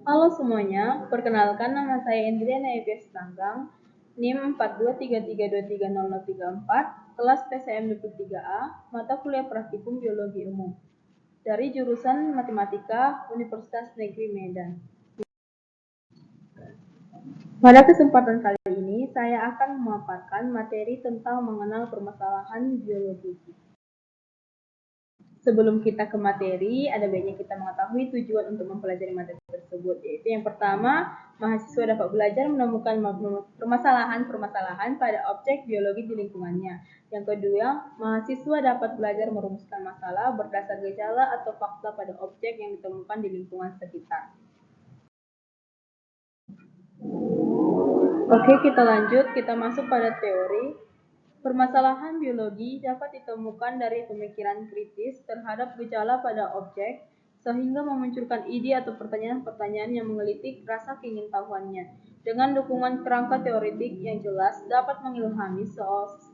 Halo semuanya, perkenalkan nama saya Indriana Evias Tanggang, NIM 4233230034, kelas PCM 23A, mata kuliah praktikum biologi umum, dari jurusan Matematika Universitas Negeri Medan. Pada kesempatan kali ini, saya akan memaparkan materi tentang mengenal permasalahan biologi. Sebelum kita ke materi, ada baiknya kita mengetahui tujuan untuk mempelajari materi tersebut, yaitu yang pertama, mahasiswa dapat belajar menemukan permasalahan-permasalahan pada objek biologi di lingkungannya. Yang kedua, mahasiswa dapat belajar merumuskan masalah berdasar gejala atau fakta pada objek yang ditemukan di lingkungan sekitar. Oke, kita lanjut, kita masuk pada teori. Permasalahan biologi dapat ditemukan dari pemikiran kritis terhadap gejala pada objek, sehingga memunculkan ide atau pertanyaan-pertanyaan yang menggelitik rasa keingintahuannya. Dengan dukungan kerangka teoretik yang jelas, dapat mengilhami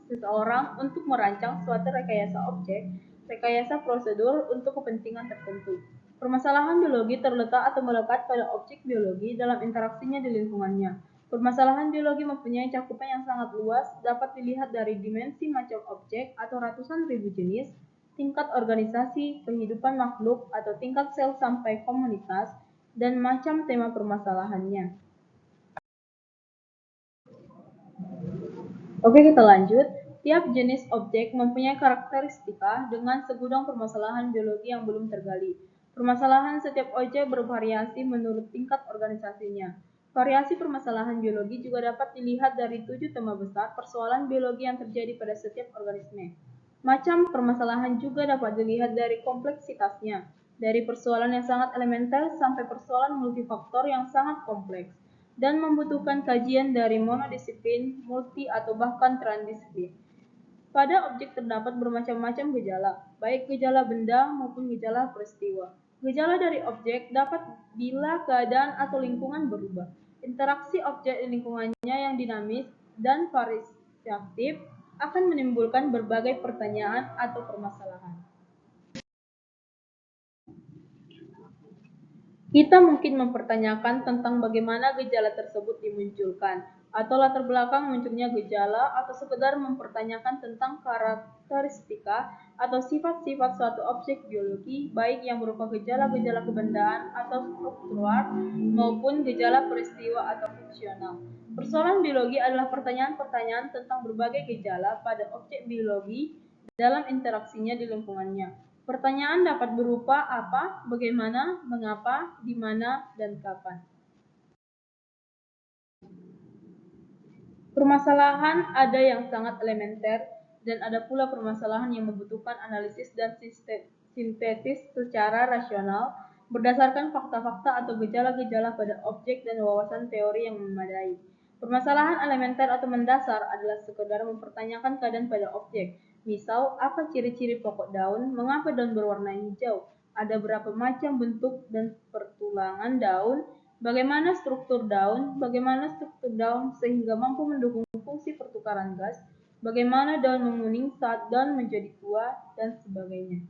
seseorang untuk merancang suatu rekayasa objek, rekayasa prosedur untuk kepentingan tertentu. Permasalahan biologi terletak atau melekat pada objek biologi dalam interaksinya di lingkungannya. Permasalahan biologi mempunyai cakupan yang sangat luas, dapat dilihat dari dimensi macam objek atau ratusan ribu jenis, tingkat organisasi, kehidupan makhluk atau tingkat sel sampai komunitas, dan macam tema permasalahannya. Oke, kita lanjut. Tiap jenis objek mempunyai karakteristika dengan segudang permasalahan biologi yang belum tergali. Permasalahan setiap objek bervariasi menurut tingkat organisasinya. Variasi permasalahan biologi juga dapat dilihat dari 7 tema besar persoalan biologi yang terjadi pada setiap organisme. Macam permasalahan juga dapat dilihat dari kompleksitasnya, dari persoalan yang sangat elementer sampai persoalan multifaktor yang sangat kompleks, dan membutuhkan kajian dari monodisiplin, multi, atau bahkan transdisiplin. Pada objek terdapat bermacam-macam gejala, baik gejala benda maupun gejala peristiwa. Gejala dari objek dapat bila keadaan atau lingkungan berubah. Interaksi objek di lingkungannya yang dinamis dan variatif akan menimbulkan berbagai pertanyaan atau permasalahan. Kita mungkin mempertanyakan tentang bagaimana gejala tersebut dimunculkan, atau latar belakang munculnya gejala, atau sekedar mempertanyakan tentang karakteristika atau sifat-sifat suatu objek biologi, baik yang berupa gejala-gejala kebendaan atau struktural, maupun gejala peristiwa atau fungsional. Persoalan biologi adalah pertanyaan-pertanyaan tentang berbagai gejala pada objek biologi dalam interaksinya di lingkungannya. Pertanyaan dapat berupa apa, bagaimana, mengapa, di mana, dan kapan. Permasalahan ada yang sangat elementer dan ada pula permasalahan yang membutuhkan analisis dan sintesis secara rasional berdasarkan fakta-fakta atau gejala-gejala pada objek dan wawasan teori yang memadai. Permasalahan elementer atau mendasar adalah sekedar mempertanyakan keadaan pada objek. Misal, apa ciri-ciri pokok daun, mengapa daun berwarna hijau, ada berapa macam bentuk dan pertulangan daun, bagaimana struktur daun sehingga mampu mendukung fungsi pertukaran gas, bagaimana daun menguning saat daun menjadi tua, dan sebagainya.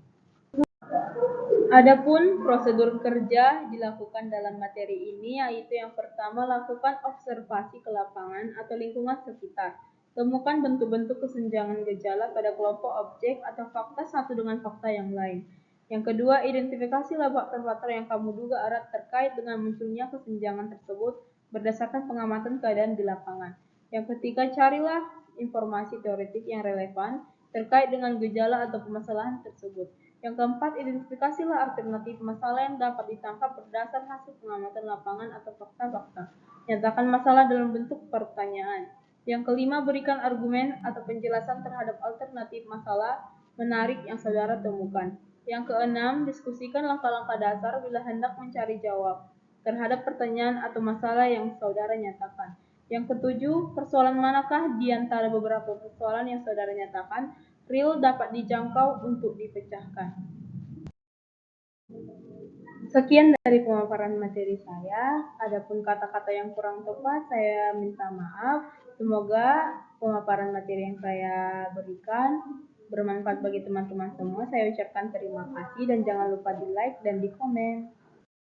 Adapun prosedur kerja dilakukan dalam materi ini, yaitu yang pertama, lakukan observasi ke lapangan atau lingkungan sekitar. Temukan bentuk-bentuk kesenjangan gejala pada kelompok objek atau fakta satu dengan fakta yang lain. Yang kedua, identifikasilah faktor-faktor yang kamu duga erat terkait dengan munculnya kesenjangan tersebut berdasarkan pengamatan keadaan di lapangan. Yang ketiga, carilah informasi teoretik yang relevan terkait dengan gejala atau permasalahan tersebut. Yang keempat, identifikasilah alternatif masalah yang dapat ditangkap berdasar hasil pengamatan lapangan atau fakta-fakta. Nyatakan masalah dalam bentuk pertanyaan. Yang kelima, berikan argumen atau penjelasan terhadap alternatif masalah menarik yang saudara temukan. Yang keenam, diskusikan langkah-langkah dasar bila hendak mencari jawab terhadap pertanyaan atau masalah yang saudara nyatakan. Yang ketujuh, persoalan manakah di antara beberapa persoalan yang saudara nyatakan real dapat dijangkau untuk dipecahkan. Sekian dari pemaparan materi saya. Adapun kata-kata yang kurang tepat, saya minta maaf. Semoga pemaparan materi yang saya berikan bermanfaat bagi teman-teman semua. Saya ucapkan terima kasih dan jangan lupa di like dan di komen.